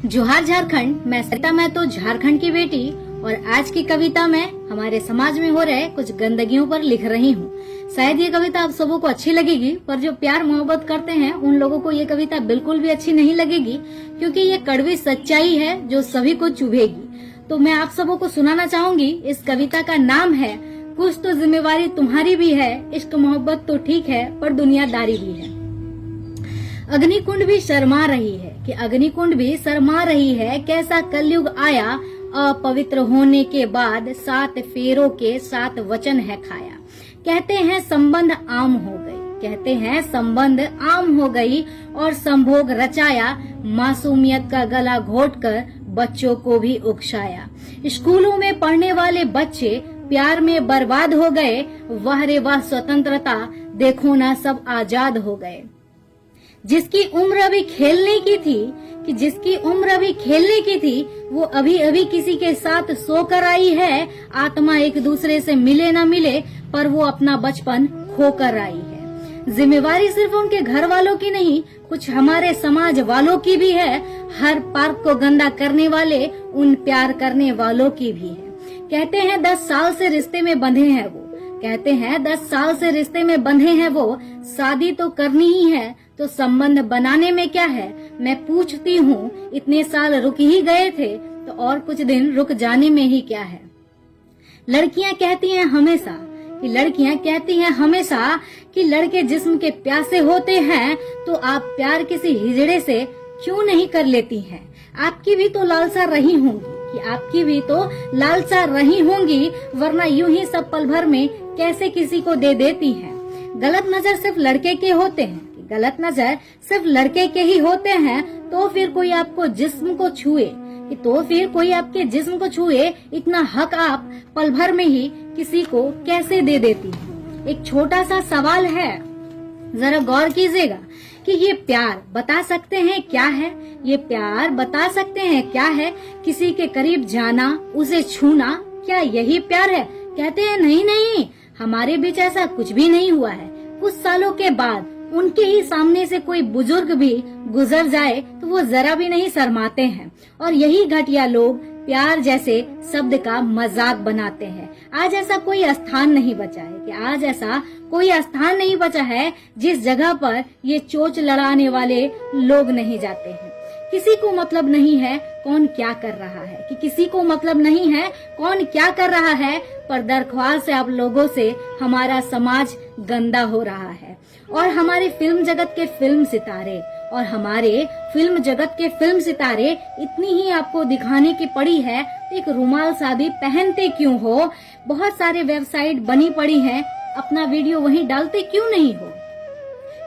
जोहार झारखंड। मैं सरिता महतो, झारखंड की बेटी, और आज की कविता में हमारे समाज में हो रहे कुछ गंदगियों पर लिख रही हूँ। शायद ये कविता आप सबों को अच्छी लगेगी, पर जो प्यार मोहब्बत करते हैं उन लोगों को ये कविता बिल्कुल भी अच्छी नहीं लगेगी, क्योंकि ये कड़वी सच्चाई है जो सभी को चुभेगी। तो मैं आप सबों को सुनाना चाहूंगी। इस कविता का नाम है कुछ तो जिम्मेवारी तुम्हारी भी है, इश्क मोहब्बत तो ठीक है पर दुनियादारी भी है। अग्निकुंड भी शर्मा रही है कि अग्निकुंड भी शर्मा रही है, कैसा कलयुग आया अपवित्र होने के बाद 7 फेरों के 7 वचन है खाया। कहते हैं संबंध आम हो गई, कहते हैं संबंध आम हो गई, और संभोग रचाया, मासूमियत का गला घोटकर बच्चों को भी उकसाया। स्कूलों में पढ़ने वाले बच्चे प्यार में बर्बाद हो गए, वह रे वह स्वतंत्रता, देखो ना सब आजाद हो गए। जिसकी उम्र अभी खेलने की थी, कि जिसकी उम्र अभी खेलने की थी, वो अभी अभी किसी के साथ सोकर आई है। आत्मा एक दूसरे से मिले ना मिले, पर वो अपना बचपन खोकर आई है। जिम्मेवारी सिर्फ उनके घर वालों की नहीं, कुछ हमारे समाज वालों की भी है। हर पार्क को गंदा करने वाले उन प्यार करने वालों की भी है। कहते हैं 10 साल से रिश्ते में बंधे हैं वो, कहते हैं 10 साल से रिश्ते में बंधे हैं वो, शादी तो करनी ही है तो संबंध बनाने में क्या है। मैं पूछती हूँ इतने साल रुक ही गए थे तो और कुछ दिन रुक जाने में ही क्या है। लड़कियां कहती हैं हमेशा कि लड़के जिस्म के प्यासे होते हैं, तो आप प्यार किसी हिजड़े से क्यों नहीं कर लेती हैं। आपकी भी तो लालसा रही होंगी, वरना यूं ही सब पल भर में कैसे किसी को दे देती हैं। गलत नजर सिर्फ लड़के के ही होते हैं, तो फिर कोई आपको जिस्म को छुए, इतना हक आप पल भर में ही किसी को कैसे दे देती हैं। एक छोटा सा सवाल है, जरा गौर कीजिएगा कि ये प्यार बता सकते हैं क्या है। किसी के करीब जाना, उसे छूना, क्या यही प्यार है। कहते हैं नहीं, हमारे बीच ऐसा कुछ भी नहीं हुआ है। कुछ सालों के बाद उनके ही सामने से कोई बुजुर्ग भी गुजर जाए तो वो जरा भी नहीं शर्माते हैं, और यही घटिया लोग प्यार जैसे शब्द का मजाक बनाते हैं। आज ऐसा कोई स्थान नहीं बचा है जिस जगह पर ये चोच लड़ाने वाले लोग नहीं जाते हैं। किसी को मतलब नहीं है कौन क्या कर रहा है, पर दरख्वास्त है आप लोगों से, हमारा समाज गंदा हो रहा है। और हमारे फिल्म जगत के फिल्म सितारे इतनी ही आपको दिखाने की पड़ी है, एक रुमाल सा भी पहनते क्यों हो। बहुत सारे वेबसाइट बनी पड़ी हैं, अपना वीडियो वहीं डालते क्यों नहीं हो।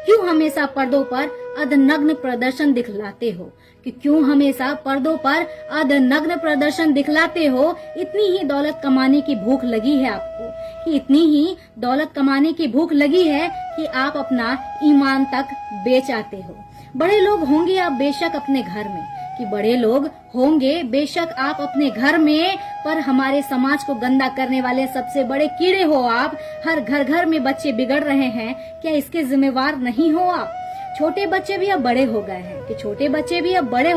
क्यों हमेशा पर्दों पर अधनग्न प्रदर्शन दिखलाते हो। इतनी ही दौलत कमाने की भूख लगी है कि आप अपना ईमान तक बेच आते हो। बड़े लोग होंगे आप बेशक अपने घर में, पर हमारे समाज को गंदा करने वाले सबसे बड़े कीड़े हो आप। हर घर में बच्चे बिगड़ रहे हैं, क्या इसके जिम्मेवार नहीं हो आप। छोटे बच्चे भी अब बड़े हो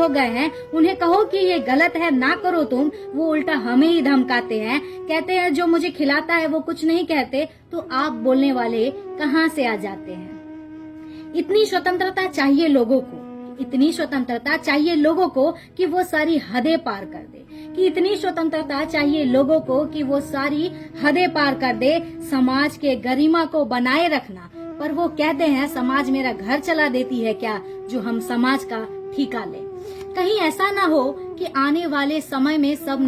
गए हैं, उन्हें कहो कि ये गलत है, ना करो तुम, वो उल्टा हमें ही धमकाते हैं। कहते हैं जो मुझे खिलाता है वो कुछ नहीं कहते, तो आप बोलने वाले कहाँ से आ जाते हैं। इतनी स्वतंत्रता चाहिए लोगों को कि वो सारी हदें पार कर दे। समाज के गरिमा को बनाए रखना, पर वो कहते हैं समाज मेरा घर चला देती है क्या, जो हम समाज का ठिका ले। कहीं ऐसा ना हो कि आने वाले समय में सब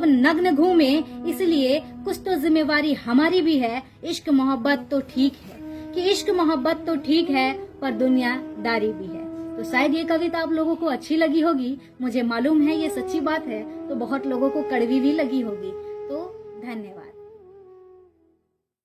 नग्न घूमे, इसलिए कुछ तो जिम्मेवारी हमारी भी है। इश्क मोहब्बत तो ठीक है पर दुनियादारी भी है। तो शायद ये कविता आप लोगों को अच्छी लगी होगी, मुझे मालूम है ये सच्ची बात है, तो बहुत लोगों को कड़वी भी लगी होगी। तो धन्यवाद।